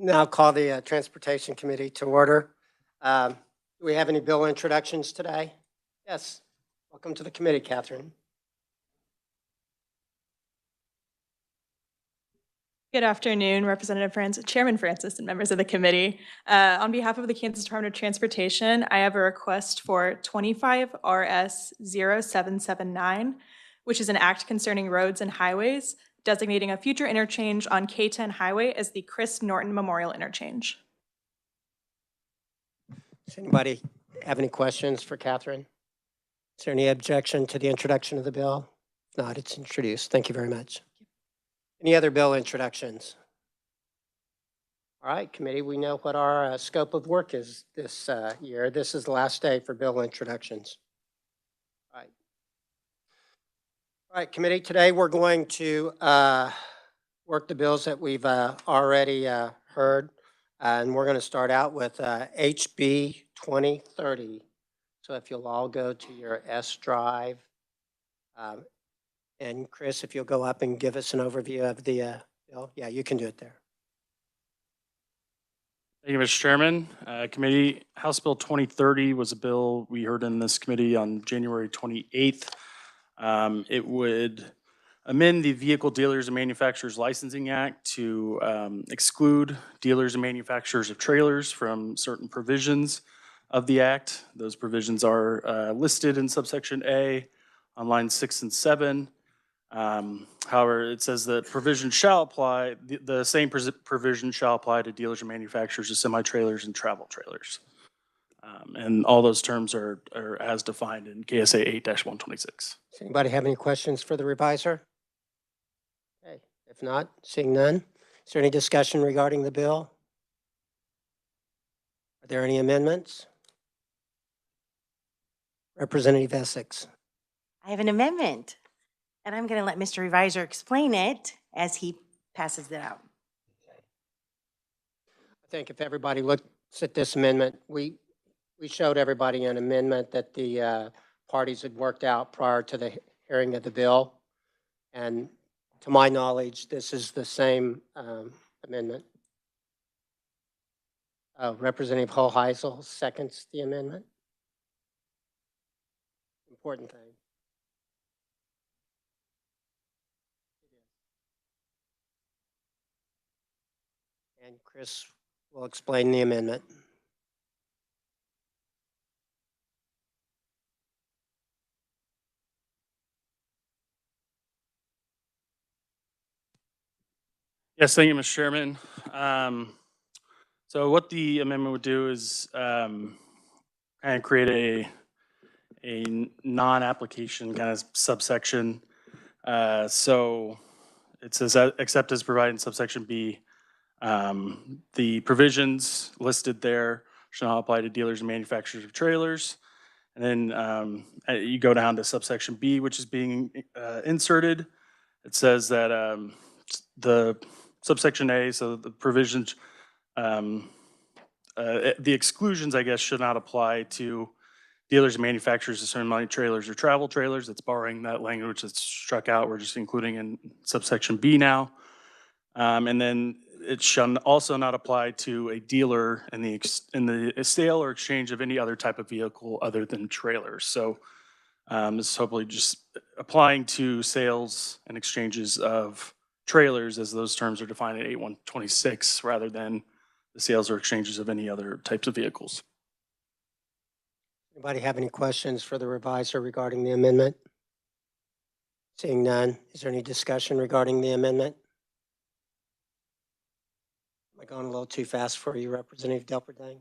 Now call the Transportation Committee to order. Do we have any bill introductions today? Yes. Welcome to the committee, Catherine. Good afternoon, Representative Francis, Chairman Francis, and members of the committee. On behalf of the Kansas Department of Transportation, I have a request for 25 RS 0779, which is an act concerning roads and highways, designating a future interchange on K10 Highway as the Chris Norton Memorial Interchange. Does anybody have any questions for Catherine? Is there any objection to the introduction of the bill? If not, it's introduced. Thank you very much. Any other bill introductions? All right, committee, we know what our scope of work is this year. This is the last day for bill introductions. All right, committee, today we're going to work the bills that we've already heard, and we're going to start out with HB 2030. So if you'll all go to your S drive, and Chris, if you'll go up and give us an overview of the bill. Yeah, you can do it there. Thank you, Mr. Chairman. Committee, House Bill 2030 was a bill we heard in this committee on January 28th. It would amend the Vehicle Dealers and Manufacturers Licensing Act to exclude dealers and manufacturers of trailers from certain provisions of the act. Those provisions are listed in subsection A on lines 6 and 7. However, it says that provision shall apply, the same provision shall apply to dealers and manufacturers of semi-trailers and travel trailers. And all those terms are as defined in KSA 8-126. Does anybody have any questions for the reviser? Okay, if not, seeing none, is there any discussion regarding the bill? Are there any amendments? Representative Essex. I have an amendment, and I'm going to let Mr. Reviser explain it as he passes it out. I think if everybody looks at this amendment, we showed everybody an amendment that the parties had worked out prior to the hearing of the bill. And to my knowledge, this is the same amendment. Representative Hoheisel seconds the amendment. Important thing. And Chris will explain the amendment. Yes, thank you, Mr. Chairman. So what the amendment would do is kind of create a non-application kind of subsection. So it says except as provided in subsection B, the provisions listed there shall not apply to dealers and manufacturers of trailers. And then you go down to subsection B, which is being inserted. It says that the subsection A, so the provisions, the exclusions, I guess, should not apply to dealers and manufacturers of certain money trailers or travel trailers. It's borrowing that language that's struck out. We're just including in subsection B now. And then it shall also not apply to a dealer in the sale or exchange of any other type of vehicle other than trailers. So this is hopefully just applying to sales and exchanges of trailers as those terms are defined at 8-126 rather than the sales or exchanges of any other types of vehicles. Anybody have any questions for the reviser regarding the amendment? Seeing none, is there any discussion regarding the amendment? Am I going a little too fast for you, Representative Delperdang?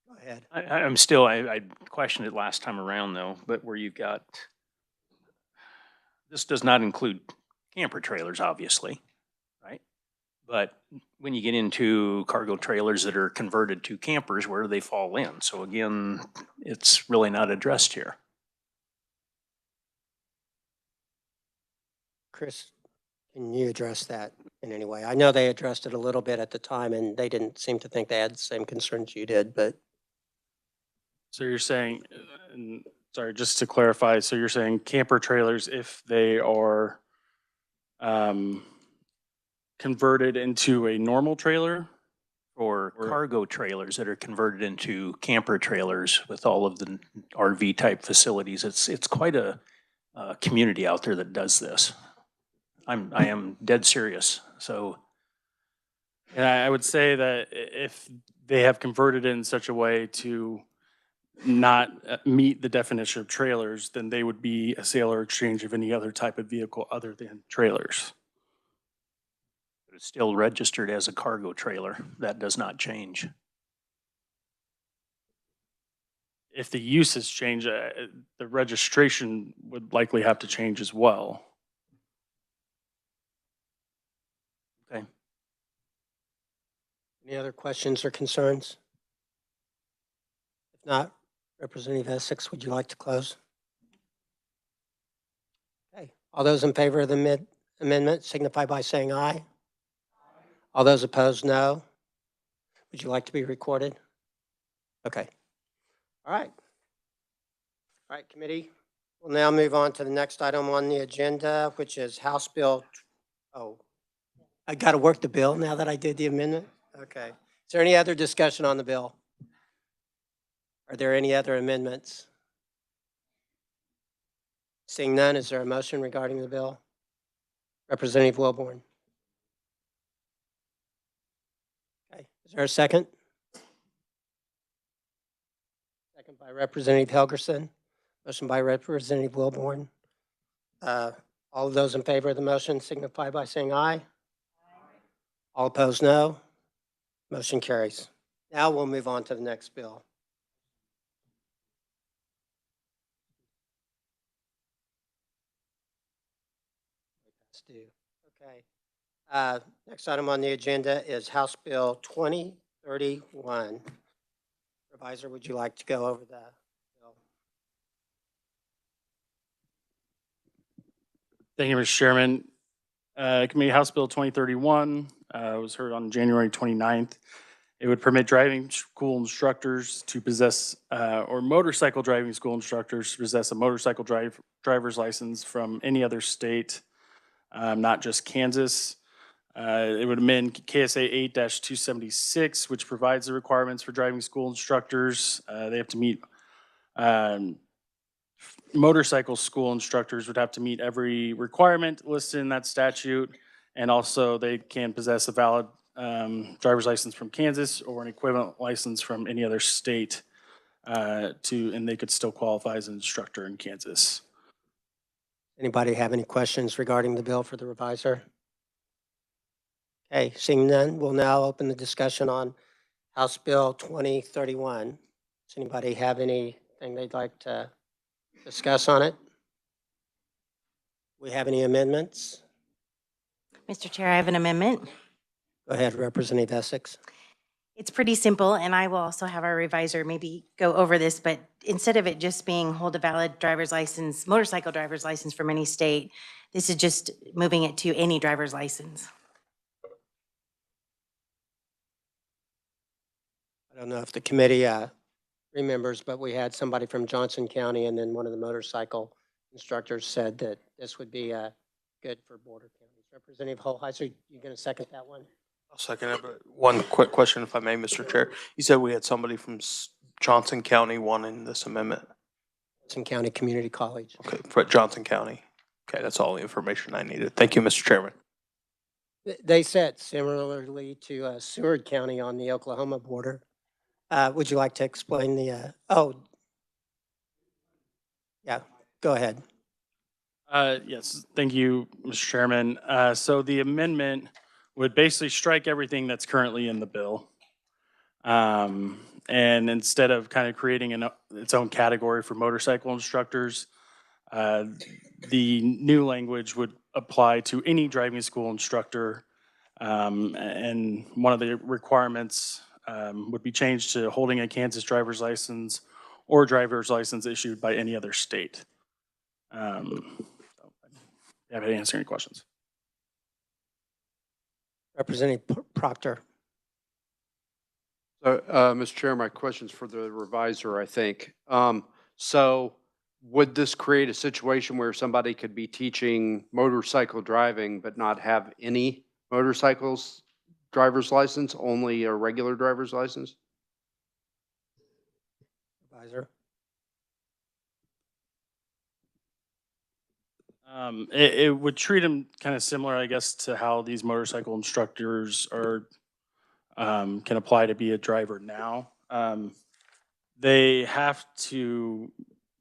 Go ahead. I questioned it last time around though, but where you've got, this does not include camper trailers, obviously, right? But when you get into cargo trailers that are converted to campers, where do they fall in? So again, it's really not addressed here. Chris, can you address that in any way? I know they addressed it a little bit at the time and they didn't seem to think they had the same concerns you did, but. So you're saying, sorry, just to clarify, so you're saying camper trailers, if they are converted into a normal trailer. Or Or- cargo trailers that are converted into camper trailers with all of the RV type facilities. It's quite a community out there that does this. I am dead serious. So And I would say that if they have converted it in such a way to not meet the definition of trailers, then they would be a sale or exchange of any other type of vehicle other than trailers. it's still registered as a cargo trailer. That does not change. If the uses change, the registration would likely have to change as well. Okay. Any other questions or concerns? If not, Representative Essex, would you like to close? Okay. All those in favor of the amendment signify by saying aye. All those opposed, no. Would you like to be recorded? Okay. All right. All right, committee. We'll now move on to the next item on the agenda, which is House Bill. Oh, I got to work the bill now that I did the amendment? Okay. Is there any other discussion on the bill? Are there any other amendments? Seeing none, is there a motion regarding the bill? Representative Wilborn. Okay. Is there a second? Second by Representative Helgerson. Motion by Representative Wilborn. All of those in favor of the motion signify by saying aye. All opposed, no. Motion carries. Now we'll move on to the next bill. Okay. Next item on the agenda is House Bill 2031. Revisor, would you like to go over the bill? Thank you, Mr. Chairman. Committee House Bill 2031 was heard on January 29th. It would permit driving school instructors to possess, or motorcycle driving school instructors to possess a motorcycle driver's license from any other state, not just Kansas. It would amend KSA 8-276, which provides the requirements for driving school instructors. They have to meet, motorcycle school instructors would have to meet every requirement listed in that statute. And also they can possess a valid driver's license from Kansas or an equivalent license from any other state and they could still qualify as an instructor in Kansas. Anybody have any questions regarding the bill for the revisor? Okay, seeing none, we'll now open the discussion on House Bill 2031. Does anybody have anything they'd like to discuss on it? We have any amendments? Mr. Chair, I have an amendment. Go ahead, Representative Essex. It's pretty simple, and I will also have our revisor maybe go over this, but instead of it just being hold a valid driver's license, motorcycle driver's license from any state, this is just moving it to any driver's license. I don't know if the committee remembers, but we had somebody from Johnson County, and then one of the motorcycle instructors said that this would be good for border counties. Representative Holheiser, you going to second that one? I'll second it, but one quick question, if I may, Mr. Chair. You said we had somebody from Johnson County wanting this amendment. Johnson County Community College. Okay, for Johnson County. Okay, that's all the information I needed. Thank you, Mr. Chairman. They said similarly to Seward County on the Oklahoma border. Would you like to explain the, yeah, go ahead. Yes, thank you, Mr. Chairman. So the amendment would basically strike everything that's currently in the bill. And instead of kind of creating its own category for motorcycle instructors, the new language would apply to any driving school instructor. And one of the requirements would be changed to holding a Kansas driver's license or driver's license issued by any other state. Happy to answer any questions. Representative Proctor. So, Mr. Chair, my question's for the revisor, I think. So would this create a situation where somebody could be teaching motorcycle driving but not have any motorcycles driver's license, only a regular driver's license? Advisor? It would treat them kind of similar, I guess, to how these motorcycle instructors are, can apply to be a driver now. They have to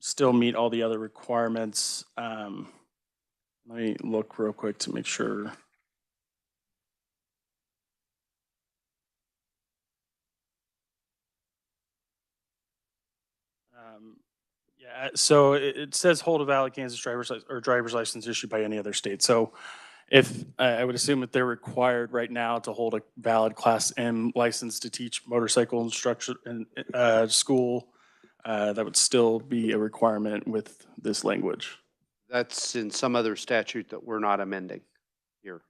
still meet all the other requirements. Let me look real quick to make sure. Yeah, so it says hold a valid Kansas driver's license issued by any other state. So if, I would assume that they're required right now to hold a valid Class M license to teach motorcycle instruction in school, that would still be a requirement with this language. That's in some other statute that we're not amending here.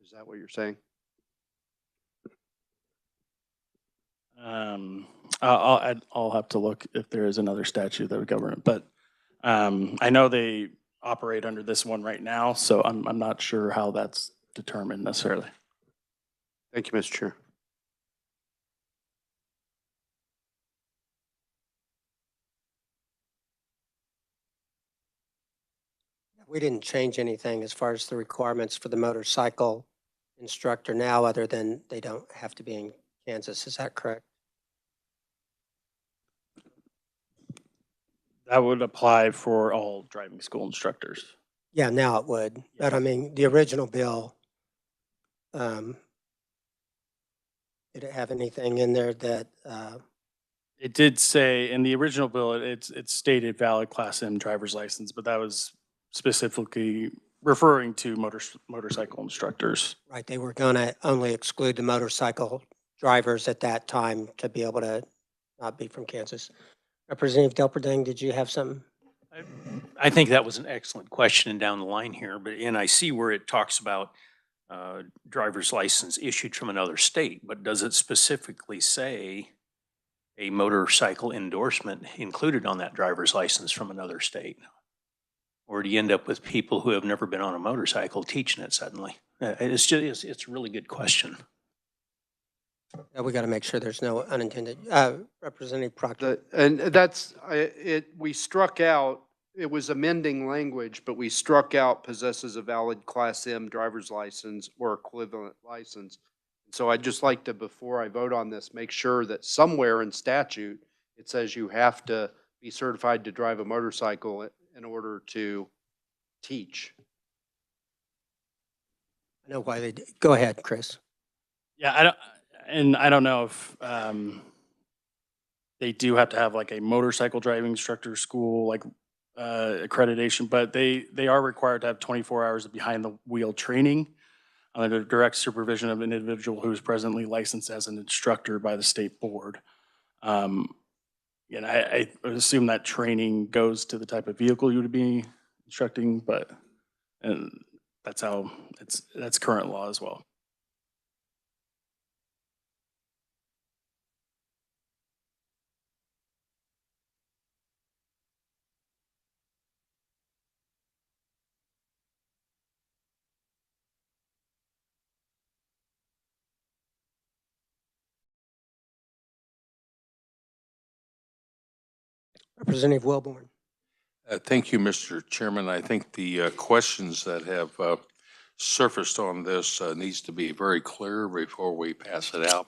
Is that what you're saying? I'll have to look if there is another statute that would govern it, but I know they operate under this one right now, so I'm not sure how that's determined necessarily. Thank you, Mr. Chair. We didn't change anything as far as the requirements for the motorcycle instructor now, other than they don't have to be in Kansas. Is that correct? That would apply for all driving school instructors. Yeah, now it would. But I mean, the original bill, did it have anything in there that, It did say in the original bill, it stated valid Class M driver's license, but that was specifically referring to motorcycle instructors. right, they were going to only exclude the motorcycle drivers at that time to be able to not be from Kansas. Representative Delperdang, did you have something? I think that was an excellent question down the line here, and I see where it talks about driver's license issued from another state, but does it specifically say a motorcycle endorsement included on that driver's license from another state? Or do you end up with people who have never been on a motorcycle teaching it suddenly? It's a really good question. Yeah, we got to make sure there's no unintended, Representative Proctor. And that's, we struck out, it was amending language, but we struck out possesses a valid Class M driver's license or equivalent license. So I'd just like to, before I vote on this, make sure that somewhere in statute, it says you have to be certified to drive a motorcycle in order to teach. I know why they did. Go ahead, Chris. Yeah, I don't know if they do have to have like a motorcycle driving instructor school, like accreditation, but they are required to have 24 hours of behind the wheel training under the direct supervision of an individual who is presently licensed as an instructor by the state board. And I would assume that training goes to the type of vehicle you would be instructing, but that's how that's current law as well. Representative Wellborn. Thank you, Mr. Chairman. I think the questions that have surfaced on this needs to be very clear before we pass it out.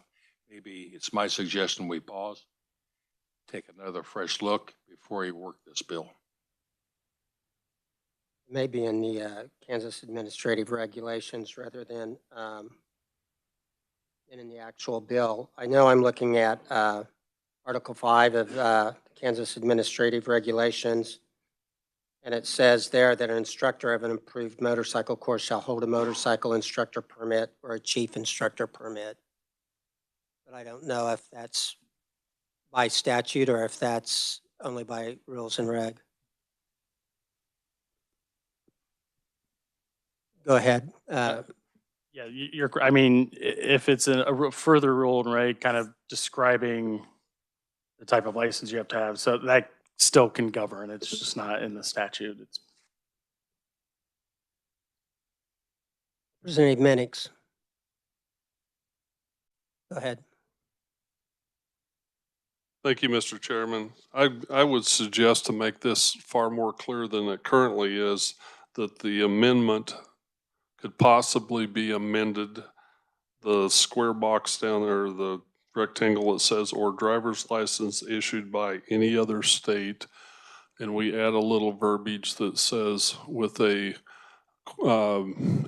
Maybe it's my suggestion we pause, take another fresh look before we work this bill. Maybe in the Kansas administrative regulations rather than in the actual bill. I know I'm looking at Article 5 of Kansas administrative regulations, and it says there that an instructor of an approved motorcycle course shall hold a motorcycle instructor permit or a chief instructor permit. But I don't know if that's by statute or if that's only by rules and reg. Go ahead. Yeah, I mean, if it's a further rule and reg kind of describing the type of license you have to have, so that still can govern. It's just not in the statute. Representative Mannix. Go ahead. Thank you, Mr. Chairman. I would suggest to make this far more clear than it currently is, that the amendment could possibly be amended. The square box down there, the rectangle, it says, or driver's license issued by any other state. And we add a little verbiage that says with a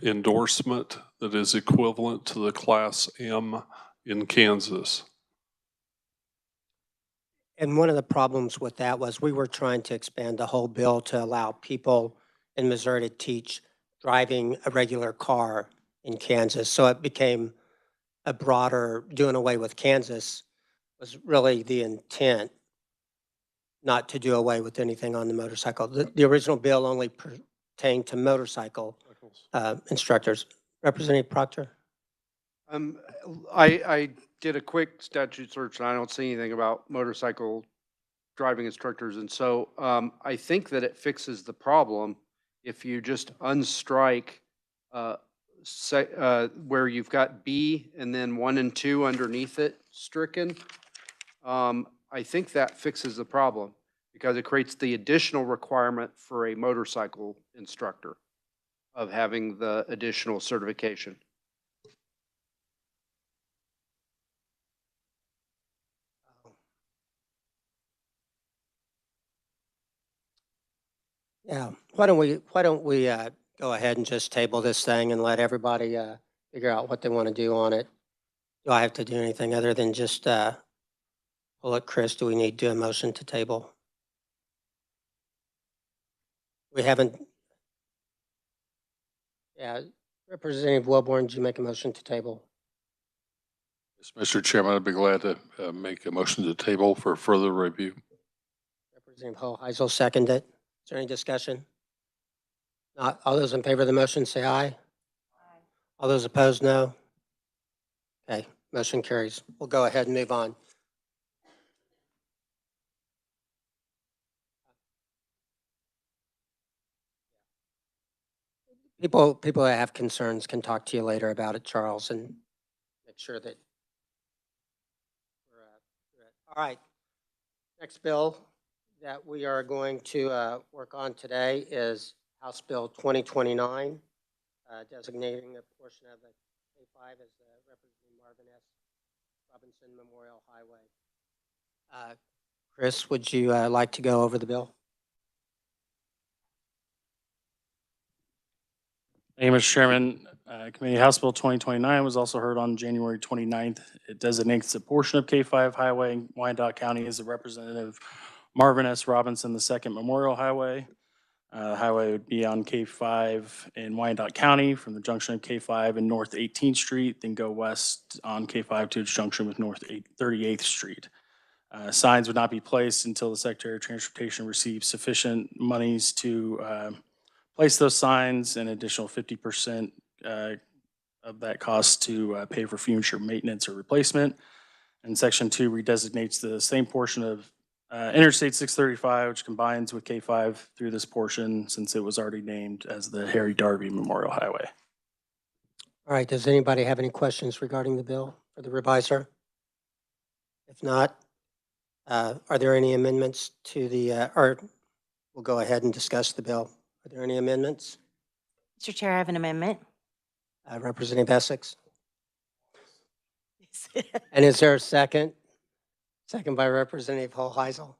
endorsement that is equivalent to the Class M in Kansas. And one of the problems with that was we were trying to expand the whole bill to allow people in Missouri to teach driving a regular car in Kansas. So it became a broader, doing away with Kansas was really the intent, not to do away with anything on the motorcycle. The original bill only pertained to motorcycle instructors. Representative Proctor? I did a quick statute search and I don't see anything about motorcycle driving instructors. And so I think that it fixes the problem if you just unstrike where you've got B and then 1 and 2 underneath it stricken. I think that fixes the problem because it creates the additional requirement for a motorcycle instructor of having the additional certification. Yeah, why don't we go ahead and just table this thing and let everybody figure out what they want to do on it? Do I have to do anything other than just pull it? Chris, do we need to do a motion to table? We haven't. Yeah, Representative Wilborn, did you make a motion to table? Yes, Mr. Chairman, I'd be glad to make a motion to table for further review. Representative Hoheisel seconded it. Is there any discussion? Not all those in favor of the motion say aye. Aye. All those opposed, no. Okay, motion carries. We'll go ahead and move on. People that have concerns can talk to you later about it, Charles, and make sure that all right. Next bill that we are going to work on today is House Bill 2029, designating a portion of the K5 as the Representative Marvin S. Robinson Memorial Highway. Chris, would you like to go over the bill? Thank you, Mr. Chairman. Committee House Bill 2029 was also heard on January 29th. It designates a portion of K5 Highway in Wyandotte County as the Representative Marvin S. Robinson II Memorial Highway. The highway would be on K5 in Wyandotte County from the junction of K5 and North 18th Street, then go west on K5 to its junction with North 38th Street. Signs would not be placed until the Secretary of Transportation receives sufficient monies to place those signs, and additional 50% of that cost to pay for future maintenance or replacement. And Section 2 redesignates the same portion of Interstate 635, which combines with K5 through this portion since it was already named as the Harry Darby Memorial Highway. All right, does anybody have any questions regarding the bill for the reviser? If not, are there any amendments to the, or we'll go ahead and discuss the bill. Are there any amendments? Mr. Chair, I have an amendment. Representative Essex? And is there a second? Second by Representative Hoheisel.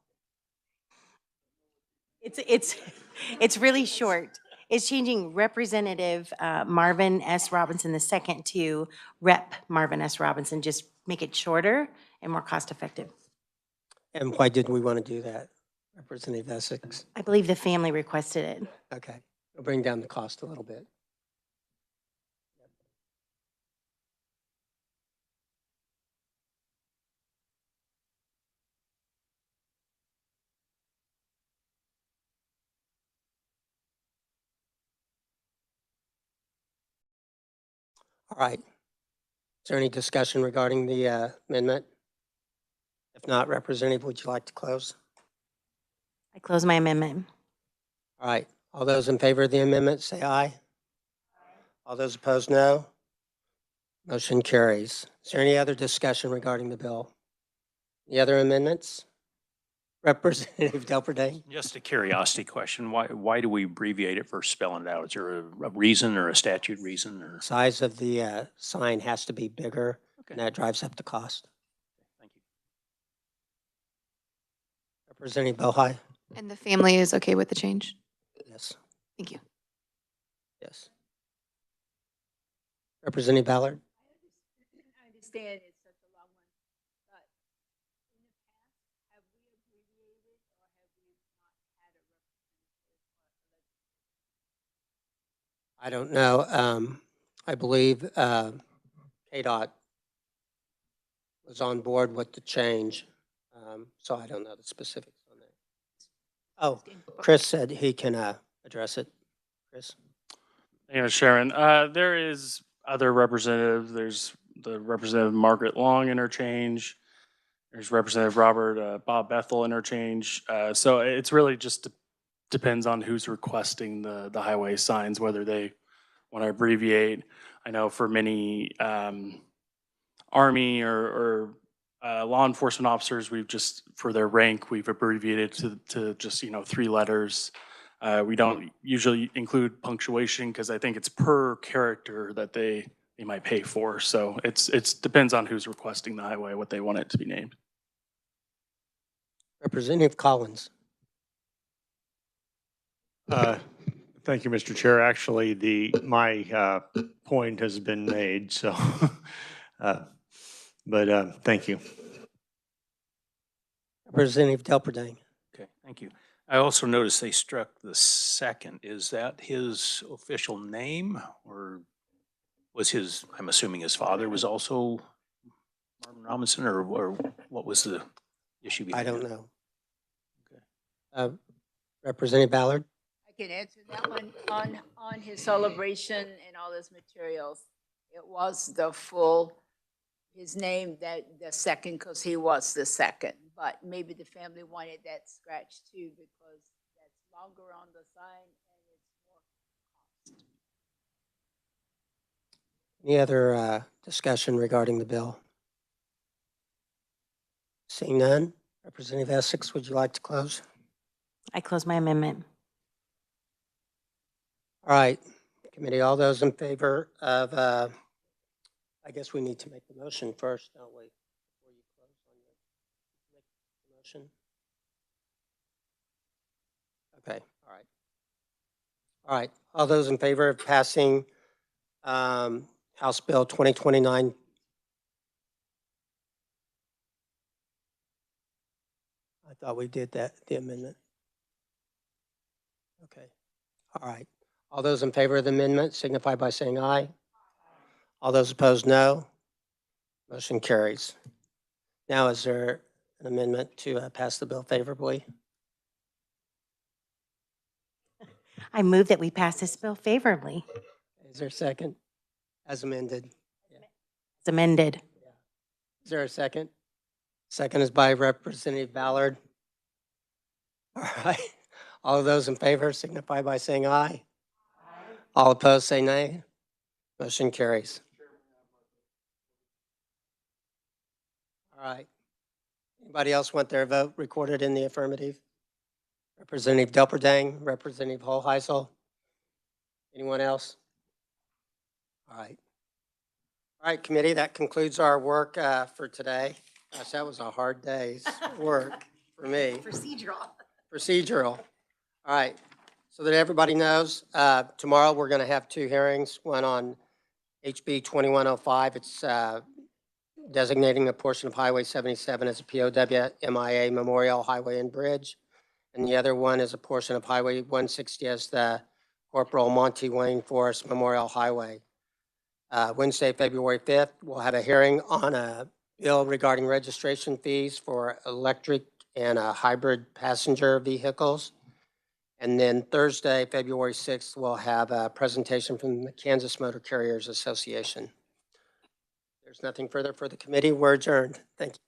It's really short. It's changing Representative Marvin S. Robinson II to Rep. Marvin S. Robinson. Just make it shorter and more cost effective. And why did we want to do that, Representative Essex? I believe the family requested it. Okay, we'll bring down the cost a little bit. All right. Is there any discussion regarding the amendment? If not, Representative, would you like to close? I close my amendment. All right. All those in favor of the amendment, say aye. All those opposed, no. Motion carries. Is there any other discussion regarding the bill? Any other amendments? Representative Delperdane? Just a curiosity question. Why do we abbreviate it versus spelling it out? Is there a reason or a statute reason or? Size of the sign has to be bigger, and Okay, that drives up the cost. thank you. Representative Bohai? And the family is okay with the change? Yes. Thank you. Yes. Representative Ballard? I understand it's such a long one, but in the past, have we abbreviated or have we not had a representative? I don't know. I believe KDOT was on board with the change, so I don't know the specifics on that. Oh, Chris said he can address it. Chris? Thank you, Mr. Chairman. There is other representatives. There's the Representative Margaret Long interchange. There's Representative Robert Bob Bethel interchange. So it's really just depends on who's requesting the highway signs, whether they want to abbreviate. I know for many Army or law enforcement officers, we've just, for their rank, we've abbreviated to just, 3 letters. We don't usually include punctuation because I think it's per character that they might pay for. So it's depends on who's requesting the highway, what they want it to be named. Representative Collins? Thank you, Mr. Chair. Actually, my point has been made, so, but thank you. Representative Delperdane? Okay, thank you. I also noticed they struck the second. Is that his official name or was I'm assuming his father was also Marvin Robinson or what was the issue I behind don't that? know. Okay. Representative Ballard? I can answer that one on his celebration and all those materials. It was his name that the second, because he was the second. But maybe the family wanted that scratched too because that's longer on the sign and it's more cost. Any other discussion regarding the bill? Seeing none, Representative Essex, would you like to close? I close my amendment. All right, committee, all those in favor of, I guess we need to make the motion first, don't we? Before you close on the motion. Okay, all right. All right, all those in favor of passing House Bill 2029. I thought we did that, the amendment. Okay, all right. All those in favor of the amendment signify by saying aye. All those opposed, no. Motion carries. Now, is there an amendment to pass the bill favorably? I move that we pass this bill favorably. Is there a second? As amended. It's amended. Is there a second? Second is by Representative Ballard. All right. All of those in favor signify by saying aye. All opposed say nay. Motion carries. All right. Anybody else want their vote recorded in the affirmative? Representative Delperdang, Representative Holheisel. Anyone else? All right. All right, committee, that concludes our work for today. Gosh, that was a hard day's work for me. Procedural. All right. So that everybody knows, tomorrow we're going to have 2 hearings, one on HB 2105. It's designating a portion of Highway 77 as a POW MIA Memorial Highway and Bridge. And the other one is a portion of Highway 160 as the Corporal Monty Wayne Forrest Memorial Highway. Wednesday, February 5th, we'll have a hearing on a bill regarding registration fees for electric and hybrid passenger vehicles. And then Thursday, February 6th, we'll have a presentation from the Kansas Motor Carriers Association. There's nothing further for the committee. We're adjourned. Thank you.